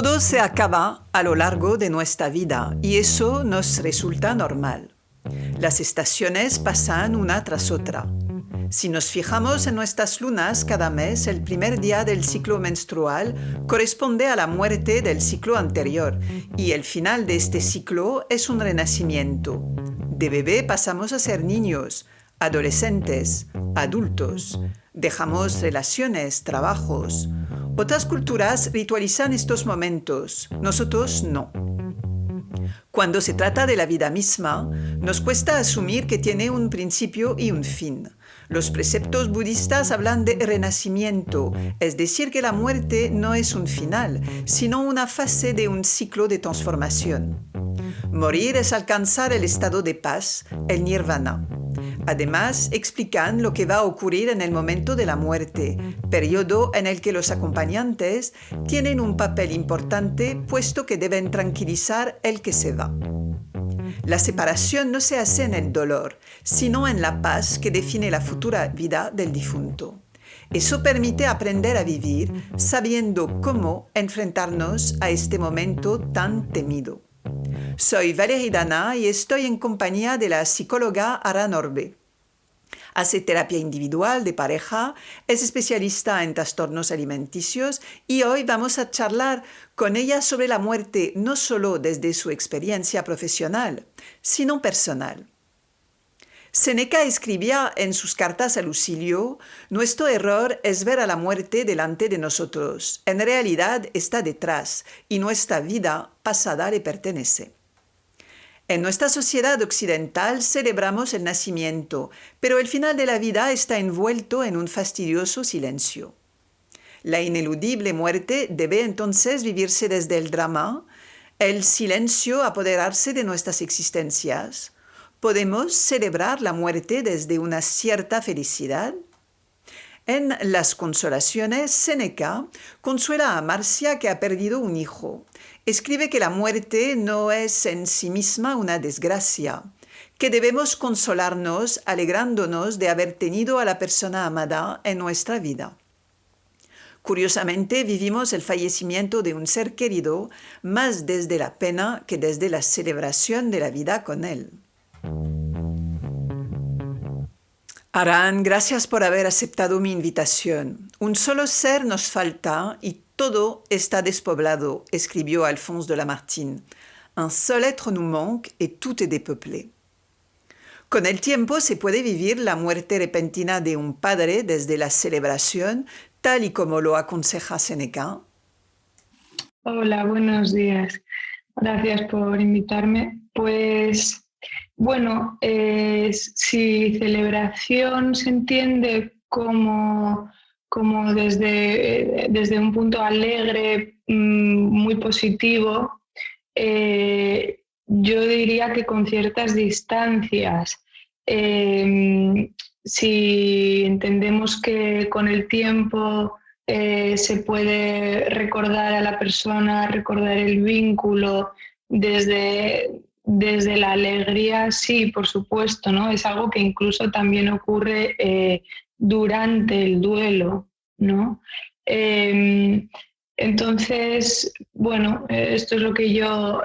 Todo se acaba a lo largo de nuestra vida y eso nos resulta normal. Las estaciones pasan una tras otra. Si nos fijamos en nuestras lunas cada mes, el primer día del ciclo menstrual corresponde a la muerte del ciclo anterior y el final de este ciclo es un renacimiento. De bebé pasamos a ser niños, adolescentes, adultos. Dejamos relaciones, trabajos. Otras culturas ritualizan estos momentos, nosotros no. Cuando se trata de la vida misma, nos cuesta asumir que tiene un principio y un fin. Los preceptos budistas hablan de renacimiento, es decir, que la muerte no es un final, sino una fase de un ciclo de transformación. Morir es alcanzar el estado de paz, el nirvana. Además, explican lo que va a ocurrir en el momento de la muerte, periodo en el que los acompañantes tienen un papel importante puesto que deben tranquilizar el que se va. La separación no se hace en el dolor, sino en la paz que define la futura vida del difunto. Eso permite aprender a vivir sabiendo cómo enfrentarnos a este momento tan temido. Soy Valérie Dana y estoy en compañía de la psicóloga Ara Norbe. Hace terapia individual de pareja, es especialista en trastornos alimenticios y hoy vamos a charlar con ella sobre la muerte no solo desde su experiencia profesional, sino personal. Séneca escribía en sus cartas a Lucilio: nuestro error es ver a la muerte delante de nosotros. En realidad está detrás y nuestra vida pasada le pertenece. En nuestra sociedad occidental celebramos el nacimiento, pero el final de la vida está envuelto en un fastidioso silencio. La ineludible muerte debe entonces vivirse desde el drama, el silencio apoderarse de nuestras existencias. ¿Podemos celebrar la muerte desde una cierta felicidad? En Las Consolaciones, Séneca consuela a Marcia que ha perdido un hijo. Escribe que la muerte no es en sí misma una desgracia, que debemos consolarnos alegrándonos de haber tenido a la persona amada en nuestra vida. Curiosamente, vivimos el fallecimiento de un ser querido más desde la pena que desde la celebración de la vida con él. Aran, gracias por haber aceptado mi invitación. Un solo ser nos falta y todo está despoblado, escribió Alphonse de Lamartine. Un seul être nous manque et tout est dépeuplé. Con el tiempo se puede vivir la muerte repentina de un padre desde la celebración, tal y como lo aconseja Séneca. Hola, buenos días. Gracias por invitarme. Pues bueno, si celebración se entiende como desde un punto alegre, muy positivo, yo diría que con ciertas distancias. Si entendemos que con el tiempo se puede recordar a la persona, recordar el vínculo desde la alegría, sí, por supuesto, ¿no? Es algo que incluso también ocurre durante el duelo, ¿no? Entonces, bueno, esto es lo que yo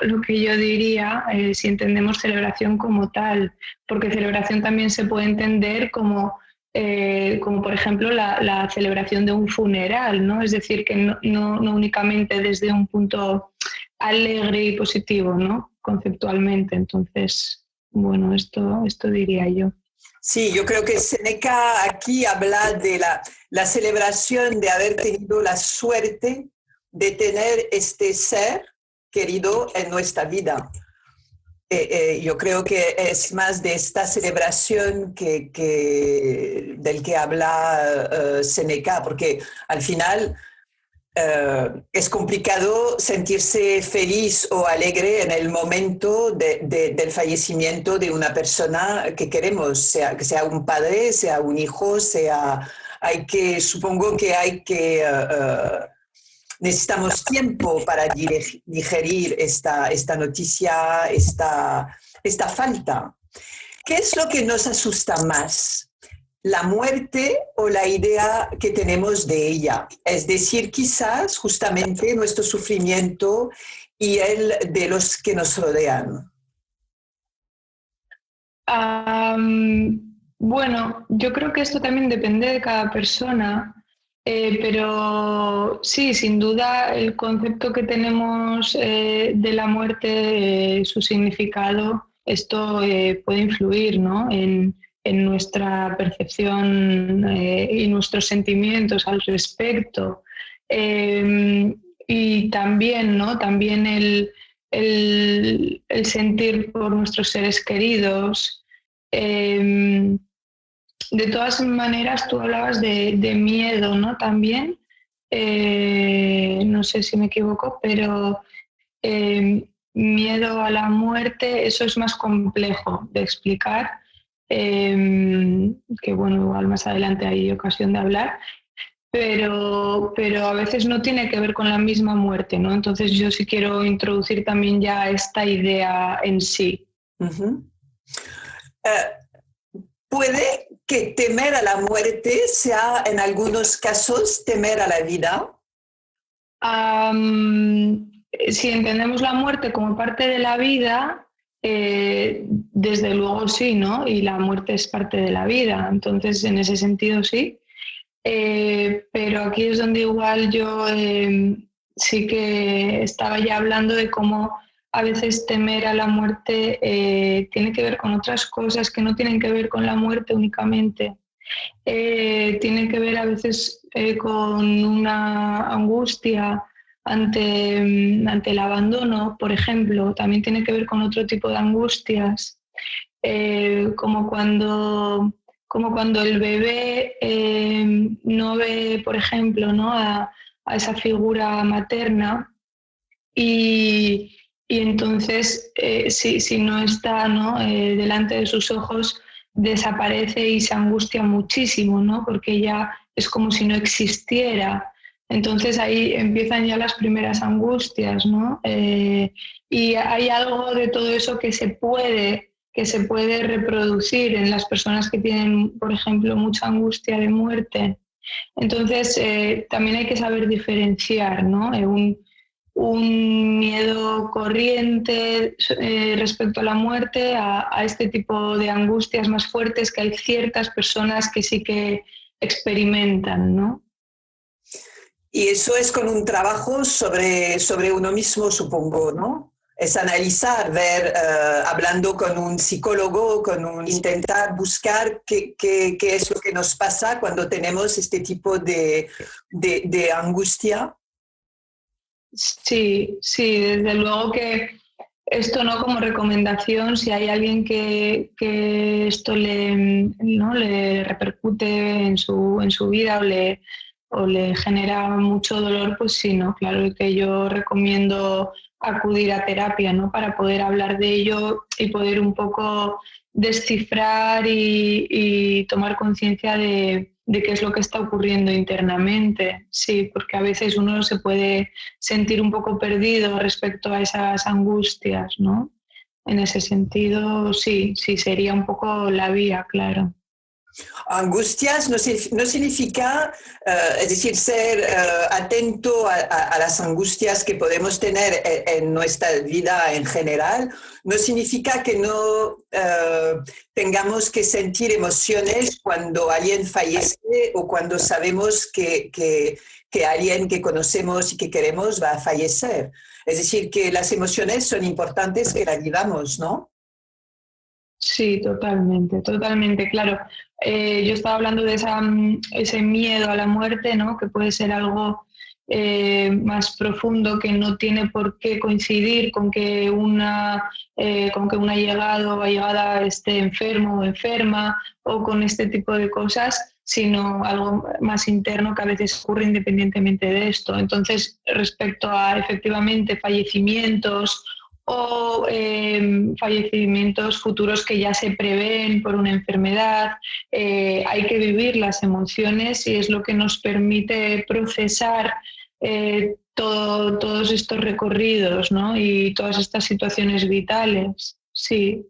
diría si entendemos celebración como tal, porque celebración también se puede entender como por ejemplo la celebración de un funeral, ¿no? Es decir, que no únicamente desde un punto alegre y positivo, ¿no? Conceptualmente. Entonces, bueno, esto diría yo. Sí, yo creo que Séneca aquí habla de la celebración de haber tenido la suerte de tener este ser querido en nuestra vida. Yo creo que es más de esta celebración del que habla Séneca, porque al final es complicado sentirse feliz o alegre en el momento del fallecimiento de una persona que queremos, que sea un padre, sea un hijo, supongo que necesitamos tiempo para digerir esta noticia, esta falta. ¿Qué es lo que nos asusta más? la muerte o la idea que tenemos de ella. Es decir, quizás justamente nuestro sufrimiento y el de los que nos rodean. Bueno, yo creo que esto también depende de cada persona, pero sí, sin duda el concepto que tenemos de la muerte, su significado, esto puede influir, ¿no? En nuestra percepción y nuestros sentimientos al respecto. Y también, ¿no? También el sentir por nuestros seres queridos. De todas maneras, tú hablabas de miedo, ¿no? También, no sé si me equivoco, pero miedo a la muerte, eso es más complejo de explicar, que bueno, igual más adelante hay ocasión de hablar, pero a veces no tiene que ver con la misma muerte, ¿no? Entonces yo sí quiero introducir también ya esta idea en sí. Uh-huh. ¿Puede que temer a la muerte sea en algunos casos temer a la vida? Si entendemos la muerte como parte de la vida, desde luego sí, ¿no? Y la muerte es parte de la vida, entonces en ese sentido sí. Pero aquí es donde igual yo sí que estaba ya hablando de cómo a veces temer a la muerte tiene que ver con otras cosas que no tienen que ver con la muerte únicamente. Tiene que ver a veces con una angustia ante el abandono, por ejemplo. También tiene que ver con otro tipo de angustias, como cuando el bebé no ve, por ejemplo, ¿no? a esa figura materna y entonces si no está, ¿no? Delante de sus ojos, desaparece y se angustia muchísimo, ¿no? Porque ya es como si no existiera. Entonces ahí empiezan ya las primeras angustias, ¿no? Y hay algo de todo eso que se puede reproducir en las personas que tienen, por ejemplo, mucha angustia de muerte. Entonces, también hay que saber diferenciar, ¿no? Un miedo corriente respecto a la muerte, a este tipo de angustias más fuertes que hay ciertas personas que sí que experimentan, ¿no? Y eso es con un trabajo sobre uno mismo, supongo, ¿no? Es analizar, ver, hablando con un psicólogo, intentar buscar qué es lo que nos pasa cuando tenemos este tipo de angustia. Sí, sí, desde luego que esto no como recomendación, si hay alguien que esto ¿no? le repercute en su vida o le genera mucho dolor, pues sí, ¿no? Claro que yo recomiendo acudir a terapia, ¿no? Para poder hablar de ello y poder un poco descifrar y tomar conciencia de qué es lo que está ocurriendo internamente. Sí, porque a veces uno se puede sentir un poco perdido respecto a esas angustias, ¿no? En ese sentido, sí, sí, sería un poco la vía, claro. Angustias no significa, es decir, ser atento a las angustias que podemos tener en nuestra vida en general, no significa que no tengamos que sentir emociones cuando alguien fallece o cuando sabemos que alguien que conocemos y que queremos va a fallecer. Es decir, que las emociones son importantes que las vivamos, ¿no? Sí, totalmente, totalmente, claro. Yo estaba hablando de ese miedo a la muerte, ¿no? Que puede ser algo más profundo, que no tiene por qué coincidir con que un allegado o allegada esté enfermo o enferma o con este tipo de cosas, sino algo más interno que a veces ocurre independientemente de esto. Entonces, respecto a efectivamente fallecimientos o fallecimientos futuros que ya se prevén por una enfermedad. Hay que vivir las emociones y es lo que nos permite procesar todos estos recorridos, ¿no? Y todas estas situaciones vitales. Sí.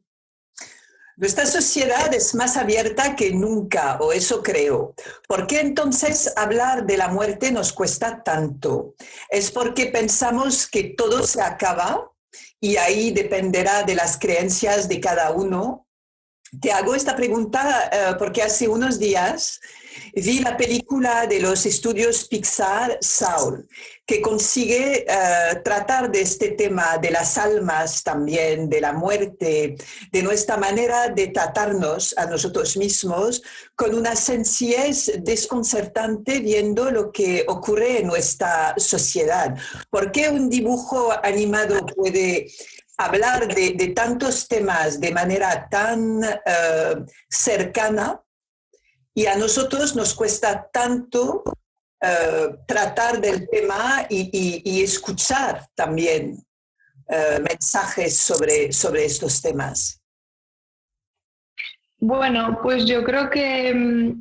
Nuestra sociedad es más abierta que nunca, o eso creo. ¿Por qué entonces hablar de la muerte nos cuesta tanto? ¿Es porque pensamos que todo se acaba y ahí dependerá de las creencias de cada uno? Te hago esta pregunta porque hace unos días vi la película de los estudios Pixar, Soul, que consigue tratar de este tema de las almas también, de la muerte, de nuestra manera de tratarnos a nosotros mismos con una sencillez desconcertante viendo lo que ocurre en nuestra sociedad. ¿Por qué un dibujo animado puede hablar de tantos temas de manera tan cercana y a nosotros nos cuesta tanto tratar del tema y escuchar también mensajes sobre estos temas? Bueno, pues yo creo que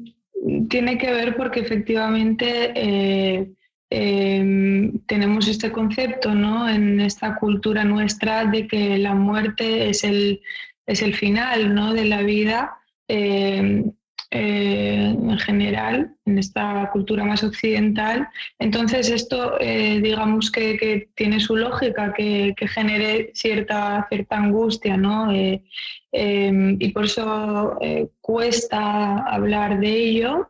tiene que ver porque efectivamente tenemos este concepto, ¿no? En esta cultura nuestra de que la muerte es el final, ¿no? De la vida. En general, en esta cultura más occidental. Entonces esto, digamos que tiene su lógica, que genere cierta angustia, ¿no? Y por eso cuesta hablar de ello,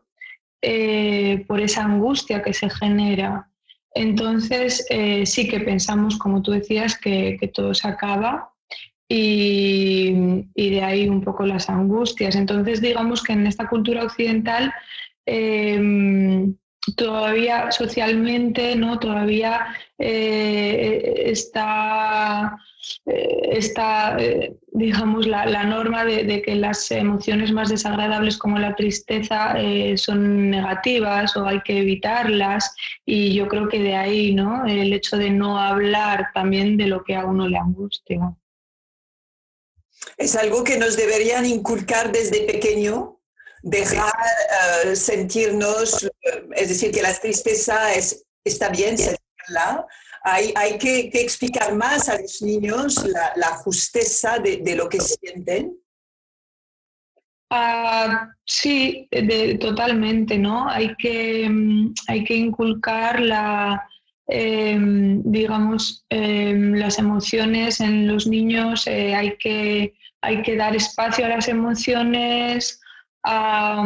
por esa angustia que se genera. Entonces sí que pensamos, como tú decías, que todo se acaba y de ahí un poco las angustias. Entonces, digamos que en esta cultura occidental todavía socialmente, ¿no? Todavía está digamos, la norma de que las emociones más desagradables como la tristeza son negativas o hay que evitarlas, y yo creo que de ahí, ¿no? El hecho de no hablar también de lo que a uno le angustia. Es algo que nos deberían inculcar desde pequeño, dejar sentirnos, es decir, que la tristeza está bien sentirla. Hay que explicar más a los niños la justeza de lo que sienten. Sí, totalmente, ¿no? Hay que inculcar digamos, las emociones en los niños, hay que dar espacio a las emociones, a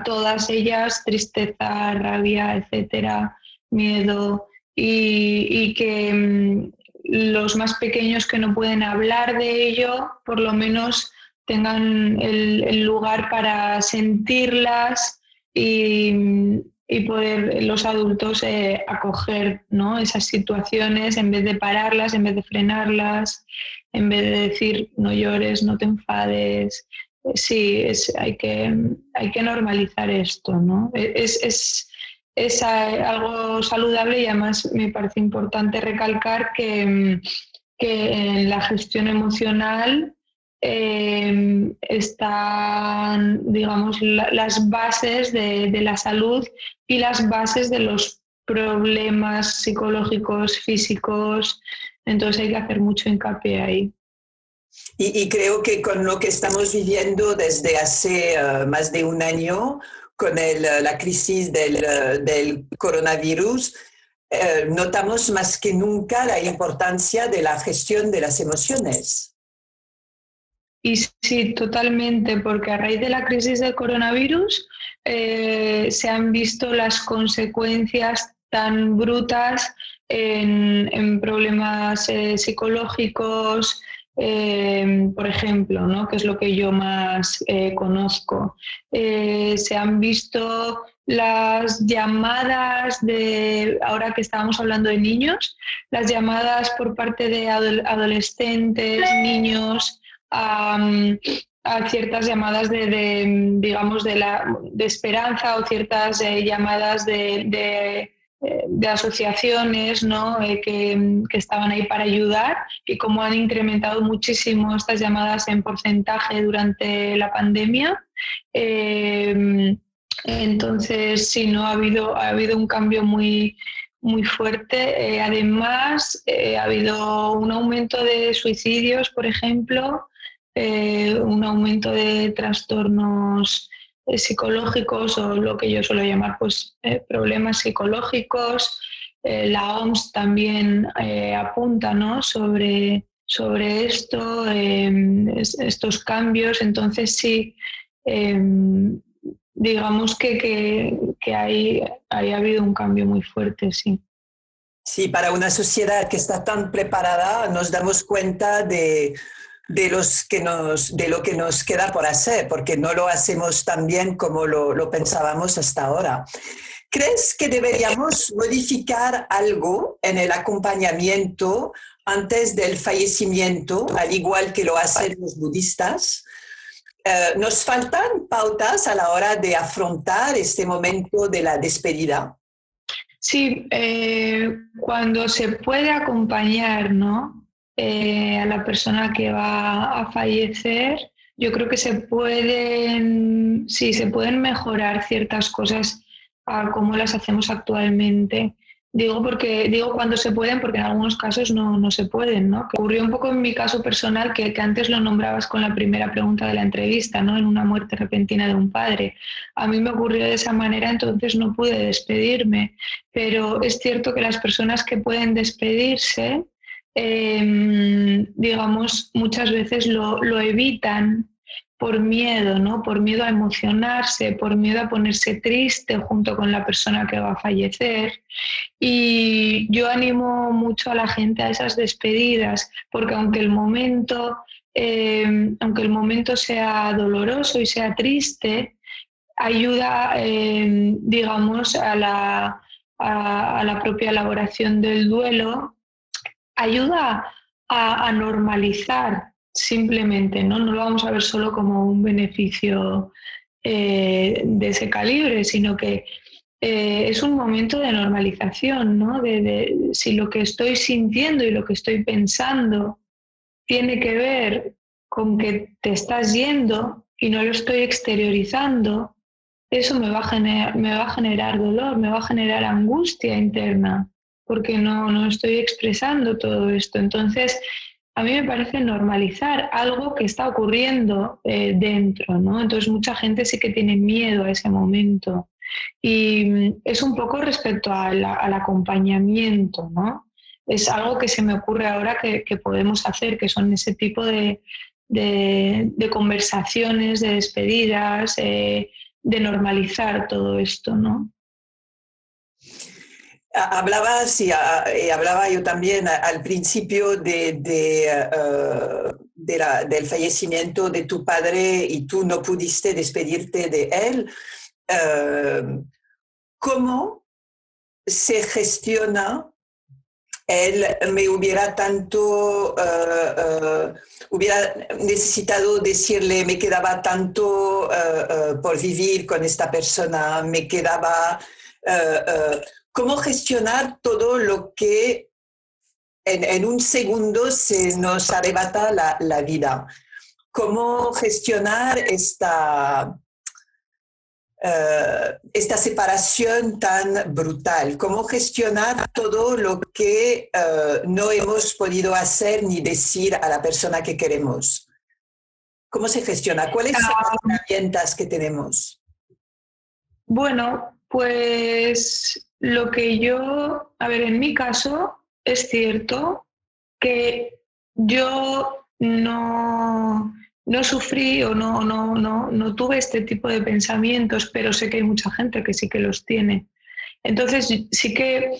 todas ellas, tristeza, rabia, etcétera, miedo, y que los más pequeños que no pueden hablar de ello, por lo menos tengan el lugar para sentirlas y poder los adultos acoger, ¿no? Esas situaciones en vez de pararlas, en vez de frenarlas, en vez de decir no llores, no te enfades. Sí, hay que normalizar esto, ¿no? Es algo saludable, y además me parece importante recalcar que en la gestión emocional están, digamos, las bases de la salud y las bases de los problemas psicológicos, físicos. Entonces hay que hacer mucho hincapié ahí. Y creo que con lo que estamos viviendo desde hace más de un año, con la crisis del coronavirus, notamos más que nunca la importancia de la gestión de las emociones. Y sí, totalmente, porque a raíz de la crisis del coronavirus se han visto las consecuencias tan brutas en problemas psicológicos, por ejemplo, ¿no? Que es lo que yo más conozco. Se han visto las llamadas ahora que estábamos hablando de niños, las llamadas por parte de adolescentes, niños, a ciertas llamadas digamos, de esperanza, o ciertas llamadas de asociaciones, ¿no? Que estaban ahí para ayudar, y cómo han incrementado muchísimo estas llamadas en porcentaje durante la pandemia. Entonces, sí, ¿no? Ha habido un cambio muy fuerte. Además, ha habido un aumento de suicidios, por ejemplo, un aumento de trastornos psicológicos o lo que yo suelo llamar pues, problemas psicológicos. La OMS también apunta, ¿no?, sobre esto, estos cambios. Entonces sí, digamos que ha habido un cambio muy fuerte, sí. Sí, para una sociedad que está tan preparada, nos damos cuenta de lo que nos queda por hacer, porque no lo hacemos tan bien como lo pensábamos hasta ahora. ¿Crees que deberíamos modificar algo en el acompañamiento antes del fallecimiento, al igual que lo hacen los budistas? ¿Nos faltan pautas a la hora de afrontar este momento de la despedida? Sí, cuando se puede acompañar, ¿no?, a la persona que va a fallecer, yo creo que sí, se pueden mejorar ciertas cosas a cómo las hacemos actualmente. Digo cuando se pueden, porque en algunos casos no se pueden, ¿no? Que ocurrió un poco en mi caso personal, que antes lo nombrabas con la primera pregunta de la entrevista, ¿no?, en una muerte repentina de un padre. A mí me ocurrió de esa manera, entonces no pude despedirme. Pero es cierto que las personas que pueden despedirse, digamos, muchas veces lo evitan por miedo, ¿no? Por miedo a emocionarse, por miedo a ponerse triste junto con la persona que va a fallecer. Y yo animo mucho a la gente a esas despedidas, porque aunque el momento sea doloroso y sea triste, ayuda, digamos, a la propia elaboración del duelo, ayuda a normalizar simplemente, ¿no? No lo vamos a ver solo como un beneficio de ese calibre, sino que es un momento de normalización, ¿no? De si lo que estoy sintiendo y lo que estoy pensando tiene que ver con que te estás yendo y no lo estoy exteriorizando, eso me va a generar dolor, me va a generar angustia interna, porque no estoy expresando todo esto. Entonces, a mí me parece normalizar algo que está ocurriendo dentro, ¿no? Entonces, mucha gente sí que tiene miedo a ese momento. Y es un poco respecto al acompañamiento, ¿no? Es algo que se me ocurre ahora que podemos hacer, que son ese tipo de conversaciones, de despedidas, de normalizar todo esto, ¿no? Hablabas y hablaba yo también al principio del fallecimiento de tu padre y tú no pudiste despedirte de él. ¿Cómo se gestiona él me hubiera hubiera necesitado decirle, me quedaba tanto por vivir con esta persona, me quedaba, cómo gestionar todo lo que en un segundo se nos arrebata la vida, cómo gestionar esta separación tan brutal, cómo gestionar todo lo que no hemos podido hacer ni decir a la persona que queremos. ¿Cómo se gestiona? ¿Cuáles son las herramientas que tenemos? Bueno, pues a ver, en mi caso es cierto que yo no sufrí o no tuve este tipo de pensamientos, pero sé que hay mucha gente que sí que los tiene. Entonces, sí que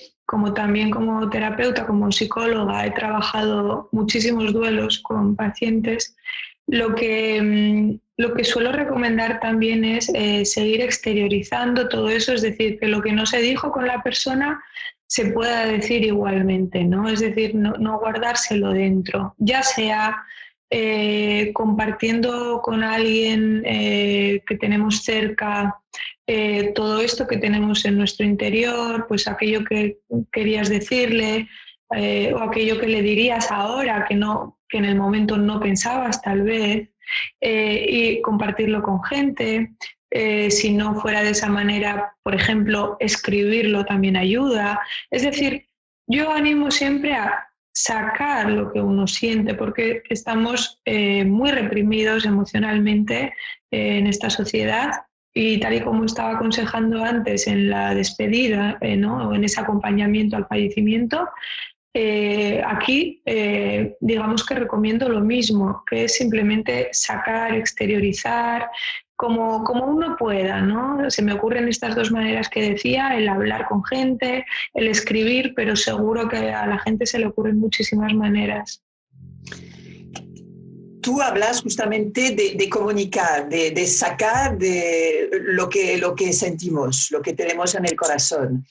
también como terapeuta, como psicóloga, he trabajado muchísimos duelos con pacientes. Lo que suelo recomendar también es seguir exteriorizando todo eso, es decir, que lo que no se dijo con la persona se pueda decir igualmente, ¿no? Es decir, no guardárselo dentro, ya sea compartiendo con alguien que tenemos cerca todo esto que tenemos en nuestro interior, pues aquello que querías decirle o aquello que le dirías ahora que en el momento no pensabas tal vez, y compartirlo con gente. Si no fuera de esa manera, por ejemplo, escribirlo también ayuda. Es decir, yo animo siempre sacar lo que uno siente, porque estamos muy reprimidos emocionalmente en esta sociedad y tal y como estaba aconsejando antes en la despedida, ¿no? O en ese acompañamiento al fallecimiento, aquí digamos que recomiendo lo mismo, que es simplemente sacar, exteriorizar, como uno pueda, ¿no? Se me ocurren estas dos maneras que decía, el hablar con gente, el escribir, pero seguro que a la gente se le ocurren muchísimas maneras. Tú hablas justamente de comunicar, de sacar de lo que sentimos, lo que tenemos en el corazón.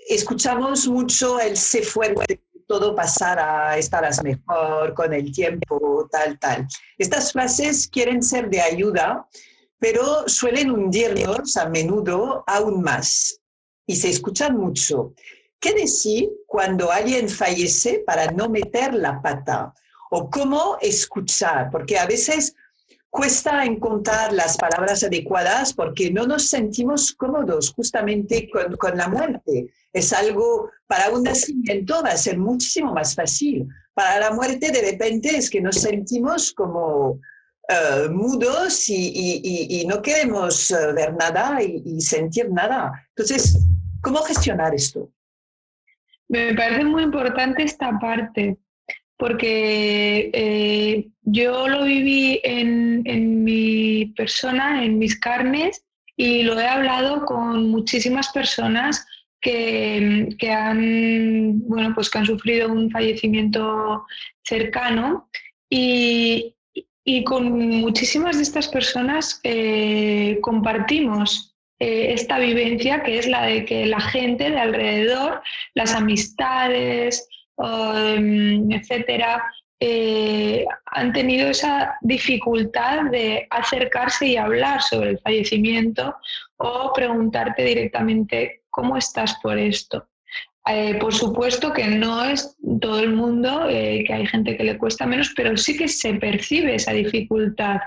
Escuchamos mucho el sé fuerte, todo pasará, estarás mejor con el tiempo, tal, tal. Estas frases quieren ser de ayuda, pero suelen hundirnos a menudo aún más y se escuchan mucho. ¿Qué decir cuando alguien fallece para no meter la pata? ¿O cómo escuchar? Porque a veces cuesta encontrar las palabras adecuadas porque no nos sentimos cómodos justamente con la muerte. Es algo, para un nacimiento va a ser muchísimo más fácil. Para la muerte de repente es que nos sentimos como mudos y no queremos ver nada y sentir nada. Entonces, ¿cómo gestionar esto? Me parece muy importante esta parte, porque yo lo viví en mi persona, en mis carnes, y lo he hablado con muchísimas personas que han, bueno, pues que han sufrido un fallecimiento cercano y con muchísimas de estas personas compartimos esta vivencia que es la de que la gente de alrededor, las amistades, etcétera, han tenido esa dificultad de acercarse y hablar sobre el fallecimiento o preguntarte directamente cómo estás por esto. Por supuesto que no es todo el mundo, que hay gente que le cuesta menos, pero sí que se percibe esa dificultad.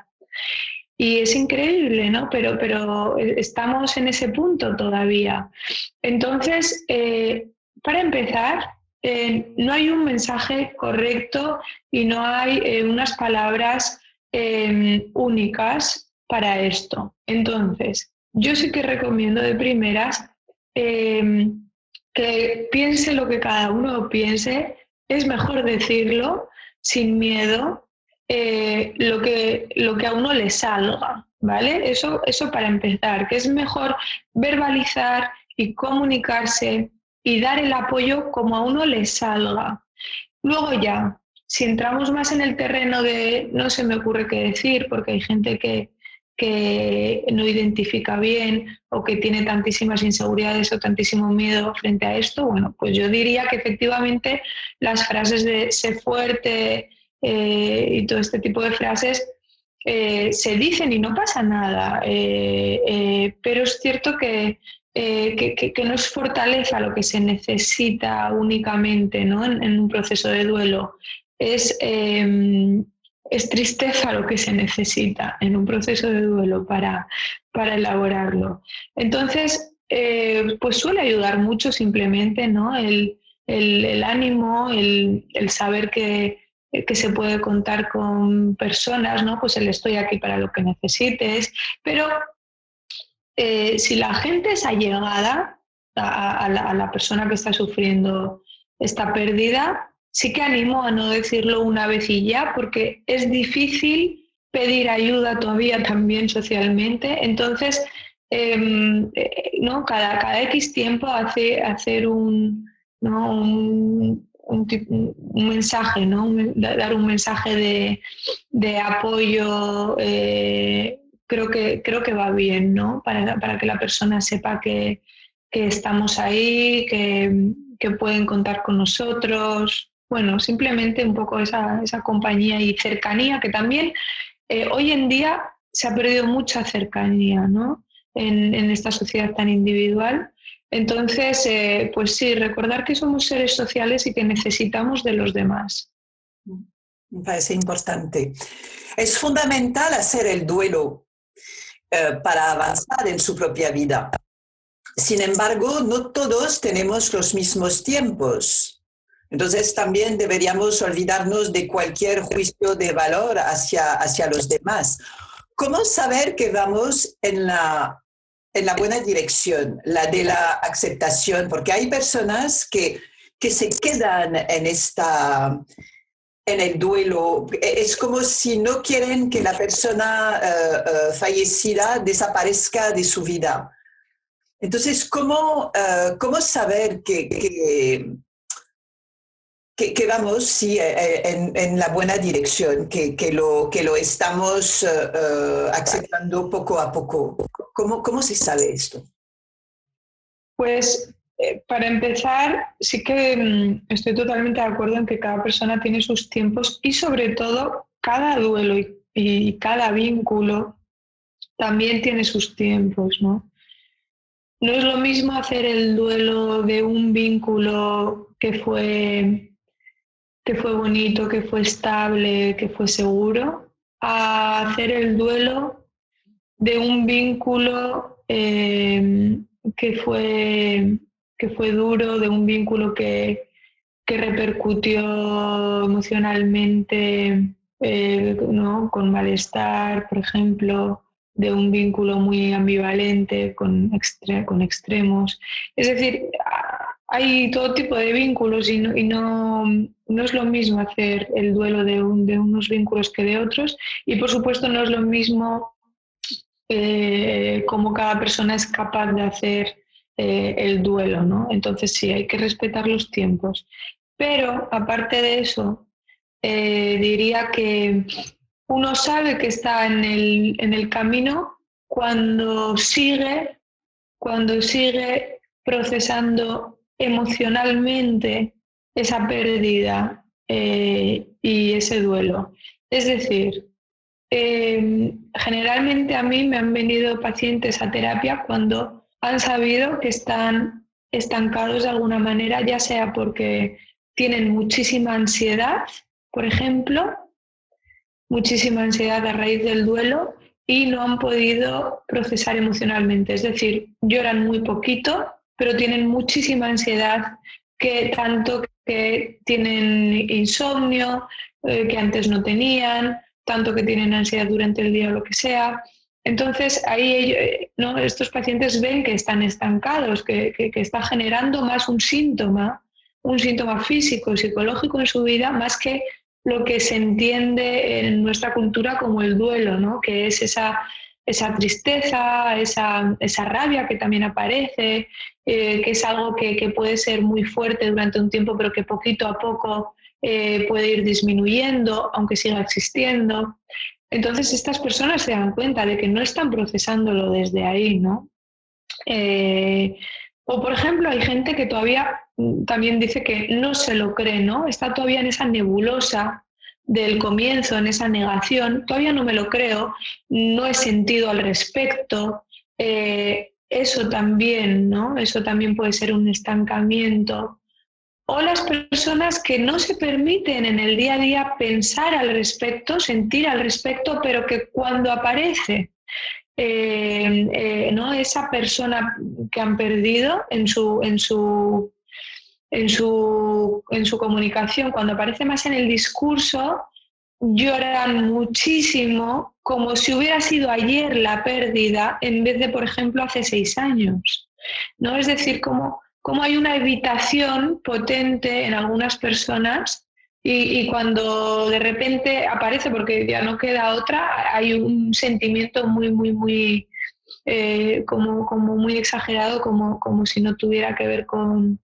Y es increíble, ¿no? Pero estamos en ese punto todavía. Entonces, para empezar, no hay un mensaje correcto y no hay unas palabras únicas para esto. Entonces, yo sí que recomiendo de primeras que piense lo que cada uno piense. Es mejor decirlo sin miedo, lo que a uno le salga, ¿vale? Eso para empezar, que es mejor verbalizar y comunicarse y dar el apoyo como a uno le salga. Luego ya, si entramos más en el terreno de no se me ocurre qué decir, porque hay gente que no identifica bien o que tiene tantísimas inseguridades o tantísimo miedo frente a esto, bueno, pues yo diría que efectivamente las frases de sé fuerte y todo este tipo de frases se dicen y no pasa nada, pero es cierto que no es fortaleza lo que se necesita únicamente, ¿no? en un proceso de duelo, es tristeza lo que se necesita en un proceso de duelo para elaborarlo. Entonces, pues suele ayudar mucho simplemente, ¿no? El ánimo, el saber que se puede contar con personas, ¿no? Pues el estoy aquí para lo que necesites, pero si la gente es allegada a la persona que está sufriendo esta pérdida, sí que animo a no decirlo una vez y ya, porque es difícil pedir ayuda todavía también socialmente. Entonces, ¿no? Cada X tiempo hacer ¿no? un mensaje, ¿no? Dar un mensaje de apoyo. Creo que va bien, ¿no? Para que la persona sepa que estamos ahí, que pueden contar con nosotros. Bueno, simplemente un poco esa compañía y cercanía que también hoy en día se ha perdido mucha cercanía, ¿no? En esta sociedad tan individual. Entonces, pues sí, recordar que somos seres sociales y que necesitamos de los demás. Me parece importante. Es fundamental hacer el duelo para avanzar en su propia vida. Sin embargo, no todos tenemos los mismos tiempos. Entonces también deberíamos olvidarnos de cualquier juicio de valor hacia los demás. ¿Cómo saber que vamos en la buena dirección, la de la aceptación? Porque hay personas que se quedan en el duelo. Es como si no quieren que la persona fallecida desaparezca de su vida. Entonces, ¿cómo saber que vamos sí, en la buena dirección, que lo estamos aceptando poco a poco? ¿Cómo se sabe esto? Pues para empezar, sí que estoy totalmente de acuerdo en que cada persona tiene sus tiempos y sobre todo cada duelo y cada vínculo también tiene sus tiempos, ¿no? No es lo mismo hacer el duelo de un vínculo que fue bonito, que fue estable, que fue seguro, a hacer el duelo de un vínculo que fue duro, de un vínculo que repercutió emocionalmente, ¿no? Con malestar, por ejemplo, de un vínculo muy ambivalente con extremos. Es decir, hay todo tipo de vínculos no es lo mismo hacer el duelo de unos vínculos que de otros y por supuesto no es lo mismo cómo cada persona es capaz de hacer el duelo, ¿no? Entonces sí, hay que respetar los tiempos. Pero aparte de eso, diría que uno sabe que está en el camino cuando sigue procesando emocionalmente esa pérdida y ese duelo. Es decir, generalmente a mí me han venido pacientes a terapia cuando han sabido que están estancados de alguna manera, ya sea porque tienen muchísima ansiedad, por ejemplo, muchísima ansiedad a raíz del duelo y no han podido procesar emocionalmente. Es decir, lloran muy poquito, pero tienen muchísima ansiedad, que tanto que tienen insomnio, que antes no tenían, tanto que tienen ansiedad durante el día o lo que sea. Entonces, ahí ¿no? Estos pacientes ven que están estancados, que está generando más un síntoma físico, psicológico en su vida, más que lo que se entiende en nuestra cultura como el duelo, ¿no? Que es esa tristeza, esa rabia que también aparece, que es algo que puede ser muy fuerte durante un tiempo, pero que poquito a poco puede ir disminuyendo, aunque siga existiendo. Entonces estas personas se dan cuenta de que no están procesándolo desde ahí, ¿no? O por ejemplo hay gente que todavía también dice que no se lo cree, ¿no? Está todavía en esa nebulosa del comienzo, en esa negación, todavía no me lo creo, no he sentido al respecto. Eso también, ¿no? Eso también puede ser un estancamiento. O las personas que no se permiten en el día a día pensar al respecto, sentir al respecto, pero que cuando aparece ¿no? esa persona que han perdido en su comunicación, cuando aparece más en el discurso, lloran muchísimo como si hubiera sido ayer la pérdida en vez de, por ejemplo, hace 6 años. ¿No? Es decir, como hay una evitación potente en algunas personas y cuando de repente aparece, porque ya no queda otra, hay un sentimiento muy como muy exagerado, como si no tuviera que ver con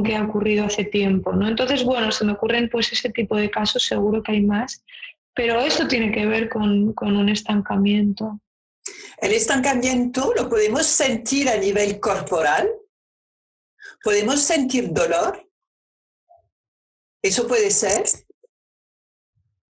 qué ha ocurrido hace tiempo, ¿no? Entonces, bueno, se me ocurren pues ese tipo de casos, seguro que hay más, pero eso tiene que ver con un estancamiento. El estancamiento lo podemos sentir a nivel corporal, podemos sentir dolor, eso puede ser.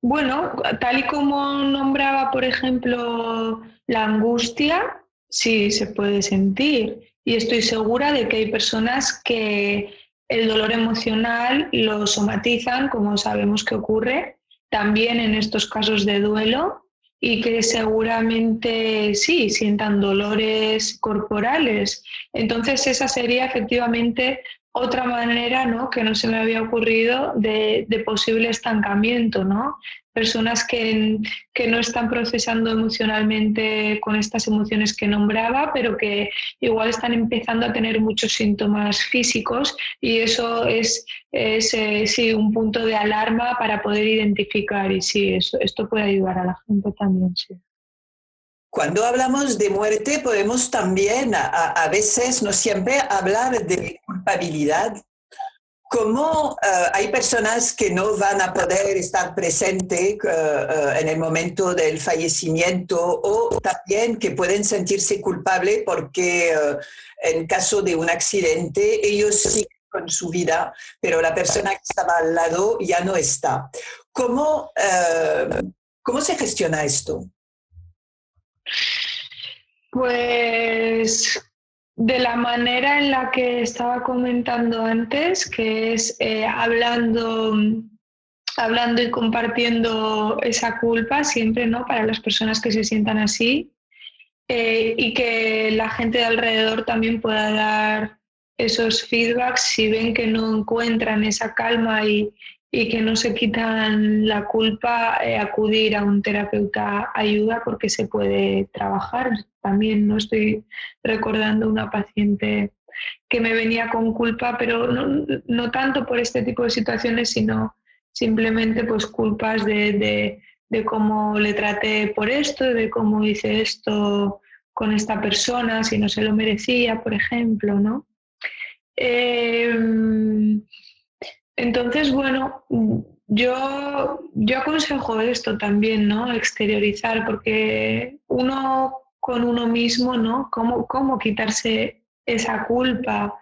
Bueno, tal y como nombraba, por ejemplo, la angustia, sí se puede sentir. Y estoy segura de que hay personas que el dolor emocional lo somatizan, como sabemos que ocurre, también en estos casos de duelo, y que seguramente sí sientan dolores corporales. Entonces, esa sería efectivamente otra manera, ¿no?, que no se me había ocurrido de posible estancamiento, ¿no? Personas que no están procesando emocionalmente con estas emociones que nombraba, pero que igual están empezando a tener muchos síntomas físicos, y eso es sí, un punto de alarma para poder identificar, y sí, esto puede ayudar a la gente también, sí. Cuando hablamos de muerte, podemos también a veces, no siempre, hablar de culpabilidad. ¿Cómo hay personas que no van a poder estar presentes en el momento del fallecimiento, o también que pueden sentirse culpables porque en caso de un accidente ellos siguen con su vida, pero la persona que estaba al lado ya no está? ¿Cómo se gestiona esto? Pues de la manera en la que estaba comentando antes, que es hablando y compartiendo esa culpa siempre, ¿no?, para las personas que se sientan así, y que la gente de alrededor también pueda dar esos feedbacks si ven que no encuentran esa calma y que no se quitan la culpa, acudir a un terapeuta ayuda, porque se puede trabajar. También no estoy recordando una paciente que me venía con culpa, pero no tanto por este tipo de situaciones, sino simplemente pues culpas de cómo le traté por esto, de cómo hice esto con esta persona, si no se lo merecía, por ejemplo, ¿no? Eh, entonces, bueno, yo aconsejo esto también, ¿no? Exteriorizar, porque uno con uno mismo, ¿no? ¿Cómo quitarse esa culpa?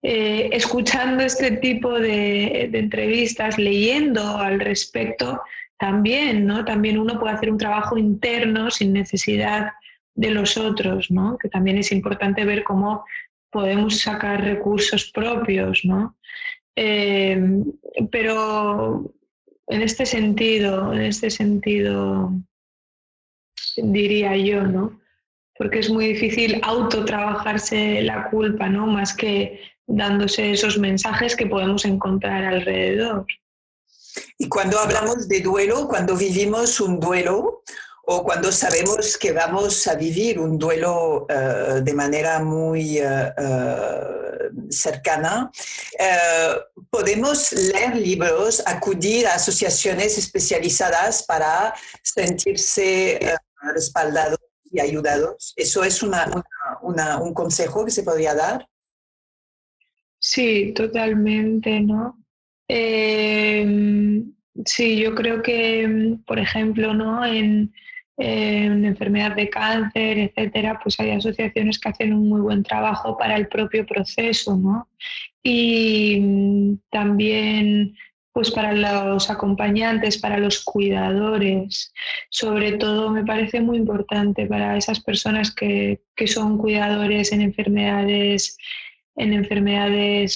Escuchando este tipo de entrevistas, leyendo al respecto, también, ¿no? También uno puede hacer un trabajo interno sin necesidad de los otros, ¿no? Que también es importante ver cómo podemos sacar recursos propios, ¿no? Eh, pero en este sentido diría yo, ¿no? Porque es muy difícil autotrabajarse la culpa, ¿no? Más que dándose esos mensajes que podemos encontrar alrededor. Y cuando hablamos de duelo, cuando vivimos un duelo o cuando sabemos que vamos a vivir un duelo de manera muy cercana, podemos leer libros, acudir a asociaciones especializadas para sentirse respaldados y ayudados. ¿Eso es un consejo que se podría dar? Sí, totalmente, ¿no? Eh, sí, yo creo que, por ejemplo, ¿no?, en enfermedad de cáncer, etcétera, pues hay asociaciones que hacen un muy buen trabajo para el propio proceso, ¿no? Y también pues para los acompañantes, para los cuidadores. Sobre todo me parece muy importante para esas personas que son cuidadores en enfermedades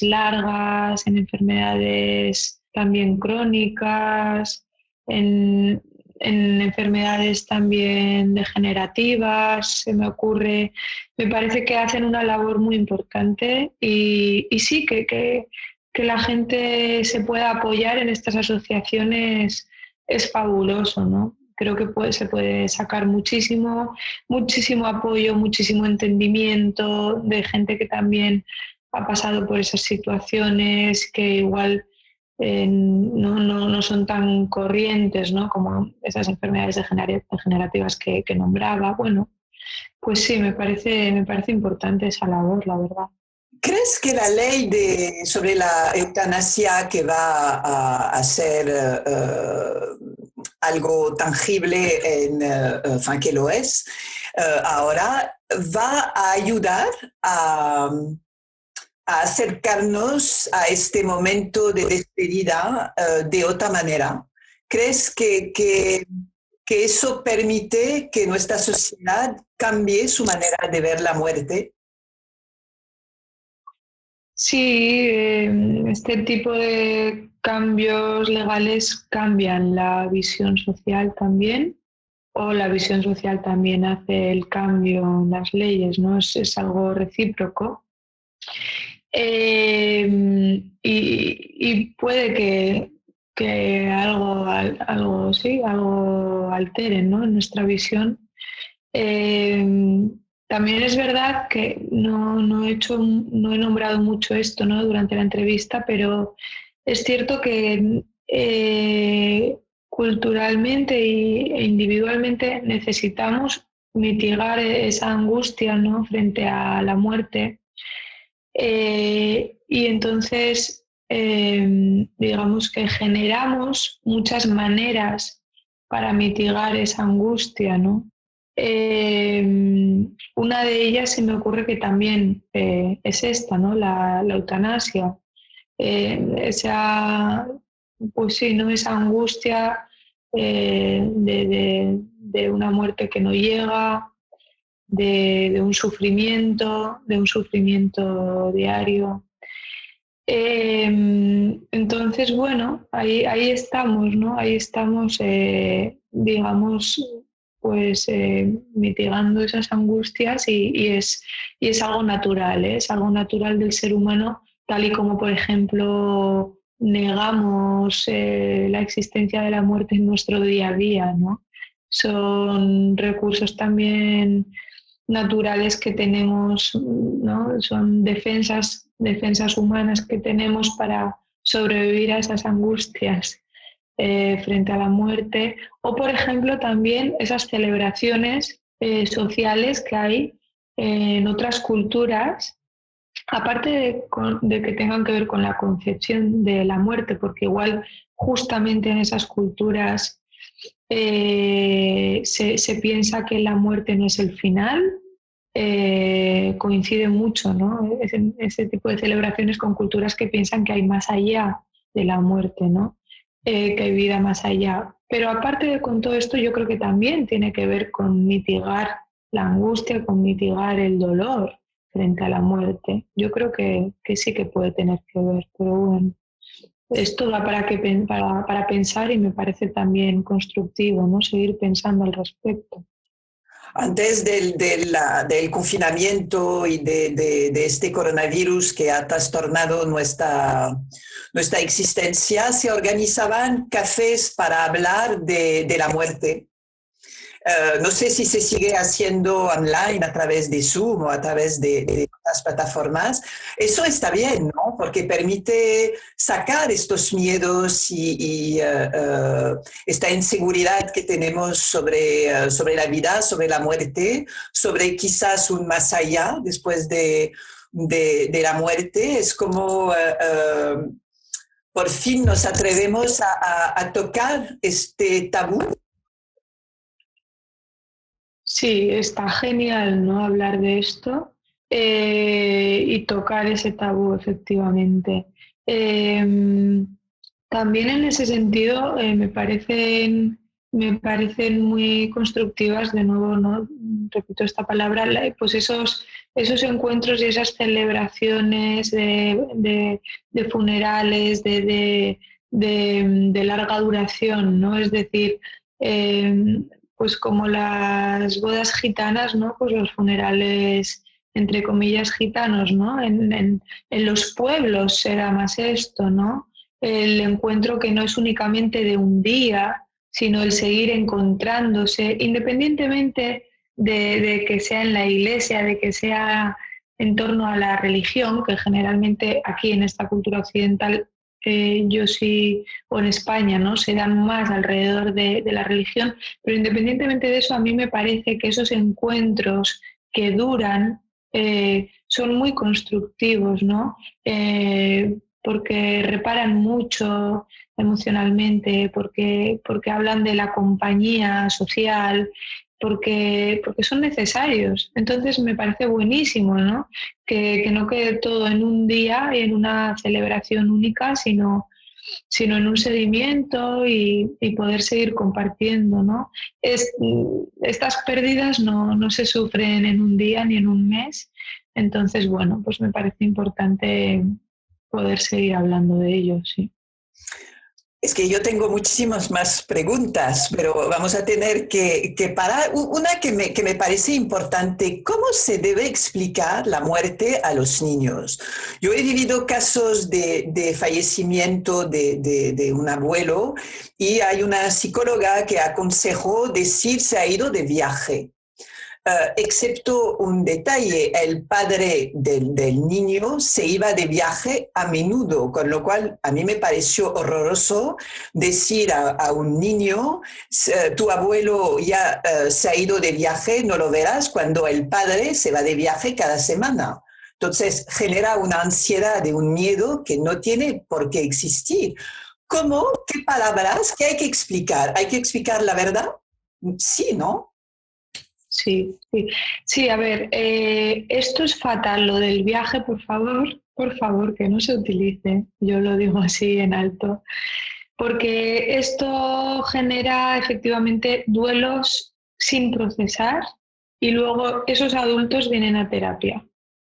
largas, en enfermedades también crónicas, en, en enfermedades también degenerativas, se me ocurre. Me parece que hacen una labor muy importante, y sí, que la gente se pueda apoyar en estas asociaciones es fabuloso, ¿no? Creo que se puede sacar muchísimo apoyo, muchísimo entendimiento de gente que también ha pasado por esas situaciones, que igual no son tan corrientes, ¿no?, como esas enfermedades degenerativas que nombraba. Bueno, pues sí, me parece importante esa labor, la verdad. ¿Crees que la ley sobre la eutanasia, que va a ser algo tangible, enfin, que lo es, ahora va a ayudar a acercarnos a este momento de despedida de otra manera? ¿Crees que eso permite que nuestra sociedad cambie su manera de ver la muerte? Sí, este tipo de cambios legales cambian la visión social también, o la visión social también hace el cambio en las leyes, ¿no? Es algo recíproco. Y puede que algo altere, ¿no?, en nuestra visión. También es verdad que no he nombrado mucho esto, ¿no?, durante la entrevista, pero es cierto que culturalmente e individualmente necesitamos mitigar esa angustia, ¿no?, frente a la muerte. Y entonces, digamos que generamos muchas maneras para mitigar esa angustia, ¿no? Una de ellas se me ocurre que también es esta, ¿no?, la eutanasia. Esa, pues sí, ¿no?, esa angustia de una muerte que no llega, de un sufrimiento diario. Entonces, bueno, ahí estamos, ¿no? Ahí estamos, digamos, pues mitigando esas angustias y es algo natural, ¿eh? Es algo natural del ser humano, tal y como, por ejemplo, negamos la existencia de la muerte en nuestro día a día, ¿no? Son recursos también naturales que tenemos, ¿no? Son defensas humanas que tenemos para sobrevivir a esas angustias frente a la muerte. O, por ejemplo, también esas celebraciones sociales que hay en otras culturas, aparte de que tengan que ver con la concepción de la muerte, porque igual justamente en esas culturas se piensa que la muerte no es el final. Coincide mucho, ¿no?, ese tipo de celebraciones con culturas que piensan que hay más allá de la muerte, ¿no? Que hay vida más allá. Pero aparte de con todo esto, yo creo que también tiene que ver con mitigar la angustia, con mitigar el dolor frente a la muerte. Yo creo que sí que puede tener que ver, pero bueno. Esto da para pensar y me parece también constructivo, ¿no?, seguir pensando al respecto. Antes del confinamiento y de este coronavirus que ha trastornado nuestra existencia, se organizaban cafés para hablar de la muerte. No sé si se sigue haciendo online a través de Zoom o a través de otras plataformas. Eso está bien, ¿no? Porque permite sacar estos miedos y esta inseguridad que tenemos sobre la vida, sobre la muerte, sobre quizás un más allá después de la muerte. Es como por fin nos atrevemos a tocar este tabú. Sí, está genial, ¿no?, hablar de esto y tocar ese tabú, efectivamente. Eh, También en ese sentido me parecen muy constructivas, de nuevo, ¿no?, repito esta palabra, pues esos encuentros y esas celebraciones de funerales, de larga duración, ¿no? Es decir, eh, pues como las bodas gitanas, ¿no?, pues los funerales entre comillas gitanos, ¿no? En los pueblos se da más esto, ¿no? El encuentro que no es únicamente de un día, sino el seguir encontrándose, independientemente de que sea en la iglesia, de que sea en torno a la religión, que generalmente aquí en esta cultura occidental, yo sí, o en España, ¿no?, se dan más alrededor de la religión, pero independientemente de eso, a mí me parece que esos encuentros que duran son muy constructivos, ¿no? Porque reparan mucho emocionalmente, porque hablan de la compañía social, porque son necesarios. Entonces me parece buenísimo, ¿no?, que no quede todo en un día y en una celebración única, sino en un seguimiento y poder seguir compartiendo, ¿no? Estas pérdidas no se sufren en un día ni en un mes, entonces, bueno, pues me parece importante poder seguir hablando de ello, sí. Es que yo tengo muchísimas más preguntas, pero vamos a tener que parar. Una que me parece importante, ¿cómo se debe explicar la muerte a los niños? Yo he vivido casos de fallecimiento de un abuelo y hay una psicóloga que aconsejó decir se ha ido de viaje. Excepto un detalle, el padre del niño se iba de viaje a menudo, con lo cual a mí me pareció horroroso decir a un niño, tu abuelo ya se ha ido de viaje, no lo verás cuando el padre se va de viaje cada semana. Entonces genera una ansiedad y un miedo que no tiene por qué existir. ¿Cómo? ¿Qué palabras? ¿Qué hay que explicar? ¿Hay que explicar la verdad? Sí, ¿no? Sí, sí. Sí, a ver, esto es fatal, lo del viaje, por favor, que no se utilice. Yo lo digo así en alto, porque esto genera efectivamente duelos sin procesar y luego esos adultos vienen a terapia,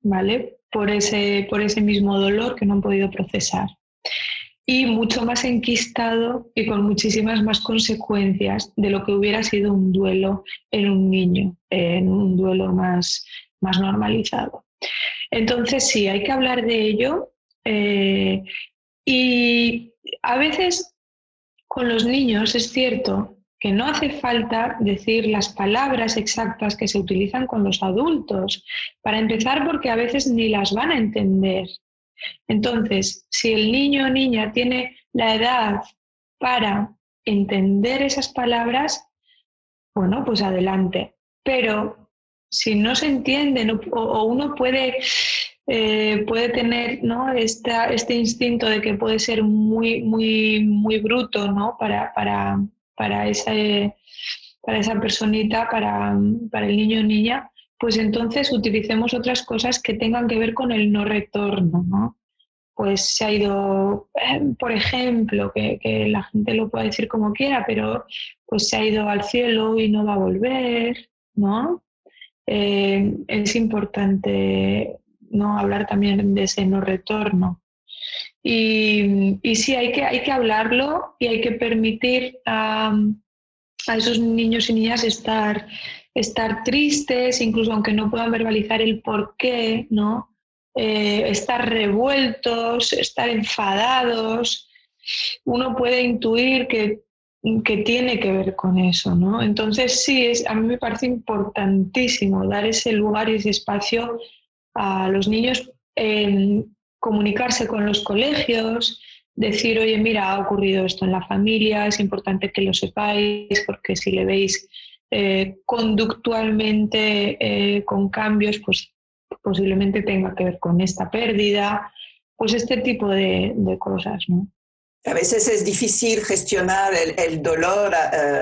¿vale? Por ese mismo dolor que no han podido procesar y mucho más enquistado y con muchísimas más consecuencias de lo que hubiera sido un duelo en un niño, en un duelo más normalizado. Entonces sí, hay que hablar de ello y a veces con los niños es cierto que no hace falta decir las palabras exactas que se utilizan con los adultos, para empezar porque a veces ni las van a entender. Entonces, si el niño o niña tiene la edad para entender esas palabras, bueno, pues adelante. Pero si no se entienden o uno puede tener, ¿no?, este instinto de que puede ser muy bruto, ¿no?, para esa personita, para el niño o niña, pues entonces utilicemos otras cosas que tengan que ver con el no retorno, ¿no? Pues se ha ido, por ejemplo, que la gente lo pueda decir como quiera, pero pues se ha ido al cielo y no va a volver, ¿no? Es importante, ¿no?, hablar también de ese no retorno. Y sí, hay que hablarlo y hay que permitir a esos niños y niñas estar tristes, incluso aunque no puedan verbalizar el por qué, ¿no? Estar revueltos, estar enfadados. Uno puede intuir que tiene que ver con eso, ¿no? Entonces sí, a mí me parece importantísimo dar ese lugar y ese espacio a los niños, comunicarse con los colegios, decir, oye, mira, ha ocurrido esto en la familia, es importante que lo sepáis, porque si le veis conductualmente con cambios, pues posiblemente tenga que ver con esta pérdida, pues este tipo de cosas, ¿no? A veces es difícil gestionar el dolor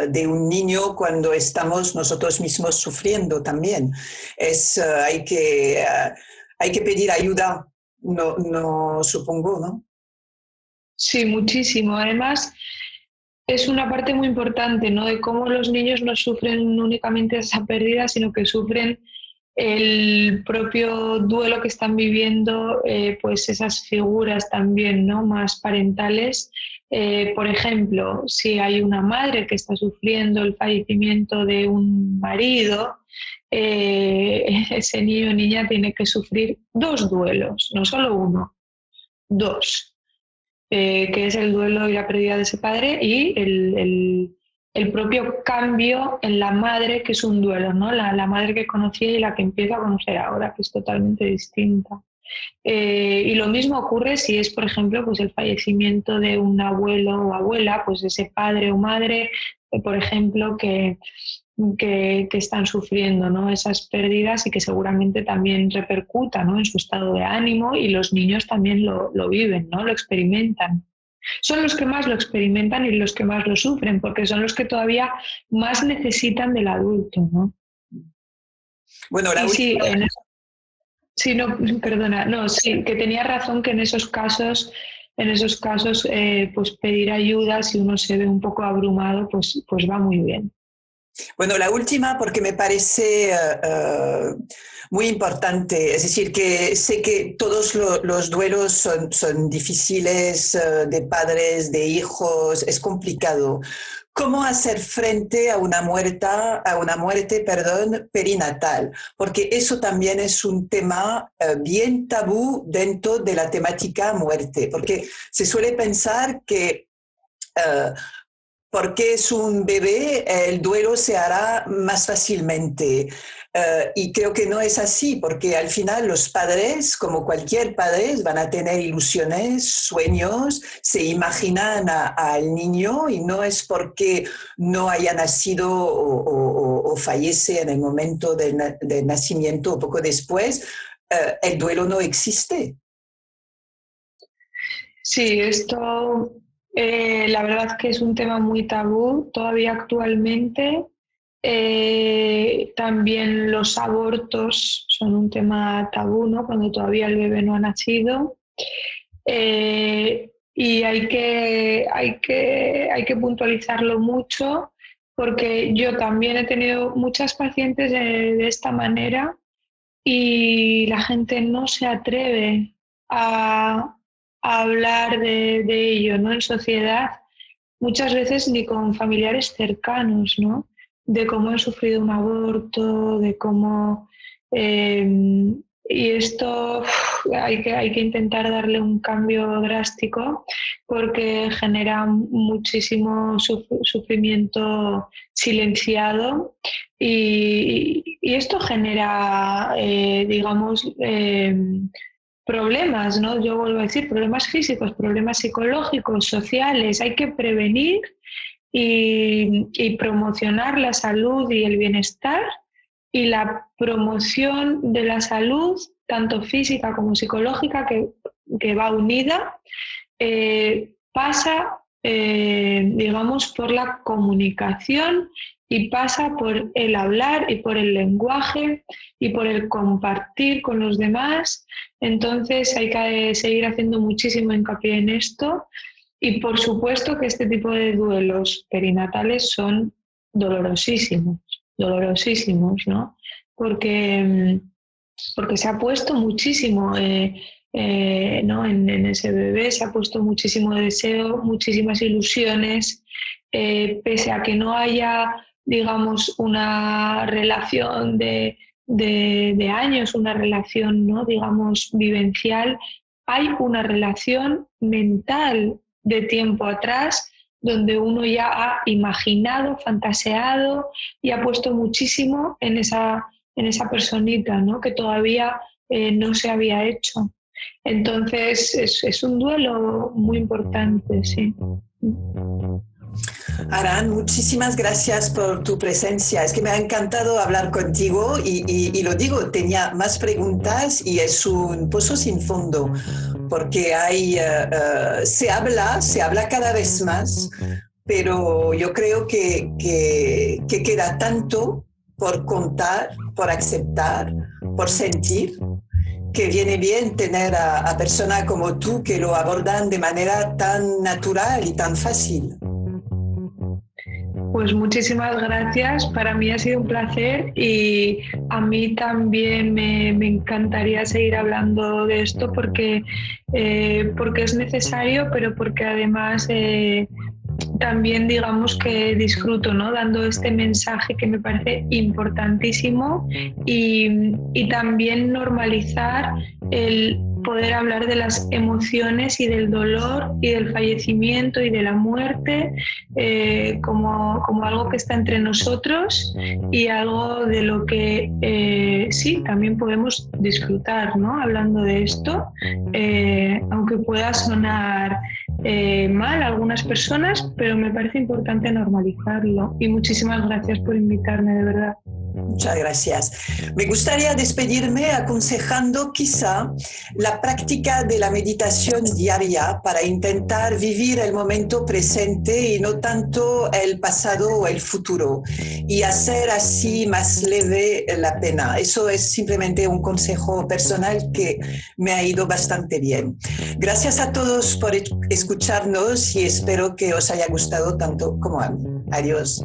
de un niño cuando estamos nosotros mismos sufriendo también. Hay que pedir ayuda, no supongo, ¿no? Sí, muchísimo. Además, es una parte muy importante, ¿no?, de cómo los niños no sufren únicamente esa pérdida, sino que sufren el propio duelo que están viviendo, pues esas figuras también, ¿no?, más parentales. Por ejemplo, si hay una madre que está sufriendo el fallecimiento de un marido, ese niño o niña tiene que sufrir dos duelos, no solo uno, dos. Que es el duelo y la pérdida de ese padre y el propio cambio en la madre, que es un duelo, ¿no? La madre que conocía y la que empieza a conocer ahora, que es totalmente distinta. Y lo mismo ocurre si es, por ejemplo, pues el fallecimiento de un abuelo o abuela, pues ese padre o madre, por ejemplo, que están sufriendo, ¿no?, esas pérdidas y que seguramente también repercuta, ¿no?, en su estado de ánimo, y los niños también lo viven, ¿no?, lo experimentan. Son los que más lo experimentan y los que más lo sufren, porque son los que todavía más necesitan del adulto, ¿no? Bueno, Y sí, sí, no, perdona, no, sí, que tenía razón que en esos casos, pues pedir ayuda si uno se ve un poco abrumado, pues va muy bien. Bueno, la última porque me parece muy importante. Es decir, que sé que todos los duelos son difíciles, de padres, de hijos, es complicado. ¿Cómo hacer frente a una muerte, perdón, perinatal? Porque eso también es un tema bien tabú dentro de la temática muerte, porque se suele pensar que eh, porque es un bebé, el duelo se hará más fácilmente. Y creo que no es así, porque al final los padres, como cualquier padre, van a tener ilusiones, sueños, se imaginan al niño y no es porque no haya nacido o fallece en el momento del nacimiento o poco después, el duelo no existe. Sí, esto la verdad que es un tema muy tabú todavía actualmente. También los abortos son un tema tabú, ¿no? Cuando todavía el bebé no ha nacido. Y hay que puntualizarlo mucho porque yo también he tenido muchas pacientes de esta manera y la gente no se atreve a hablar de ello, ¿no? En sociedad, muchas veces ni con familiares cercanos, ¿no? De cómo han sufrido un aborto, de cómo... y esto hay que intentar darle un cambio drástico porque genera muchísimo sufrimiento silenciado y esto genera, digamos, problemas, ¿no? Yo vuelvo a decir, problemas físicos, problemas psicológicos, sociales. Hay que prevenir y promocionar la salud y el bienestar y la promoción de la salud, tanto física como psicológica, que va unida, pasa, digamos, por la comunicación y pasa por el hablar y por el lenguaje y por el compartir con los demás. Entonces hay que seguir haciendo muchísimo hincapié en esto y por supuesto que este tipo de duelos perinatales son dolorosísimos, dolorosísimos, ¿no? Porque se ha puesto muchísimo, ¿no? En ese bebé se ha puesto muchísimo deseo, muchísimas ilusiones, pese a que no haya, digamos, una relación de años, una relación, ¿no? Digamos, vivencial, hay una relación mental de tiempo atrás donde uno ya ha imaginado, fantaseado y ha puesto muchísimo en esa personita, ¿no? Que todavía no se había hecho. Entonces es un duelo muy importante, sí. Aran, muchísimas gracias por tu presencia. Es que me ha encantado hablar contigo y lo digo, tenía más preguntas y es un pozo sin fondo porque se habla cada vez más, pero yo creo que queda tanto por contar, por aceptar, por sentir, que viene bien tener a personas como tú que lo abordan de manera tan natural y tan fácil. Pues muchísimas gracias, para mí ha sido un placer y a mí también me encantaría seguir hablando de esto porque es necesario, pero porque además también digamos que disfruto, ¿no? Dando este mensaje que me parece importantísimo y también normalizar el poder hablar de las emociones y del dolor y del fallecimiento y de la muerte como algo que está entre nosotros y algo de lo que sí, también podemos disfrutar, ¿no? Hablando de esto, aunque pueda sonar mal a algunas personas, pero me parece importante normalizarlo. Y muchísimas gracias por invitarme, de verdad. Muchas gracias. Me gustaría despedirme aconsejando quizá la práctica de la meditación diaria para intentar vivir el momento presente y no tanto el pasado o el futuro y hacer así más leve la pena. Eso es simplemente un consejo personal que me ha ido bastante bien. Gracias a todos por escucharnos y espero que os haya gustado tanto como a mí. Adiós.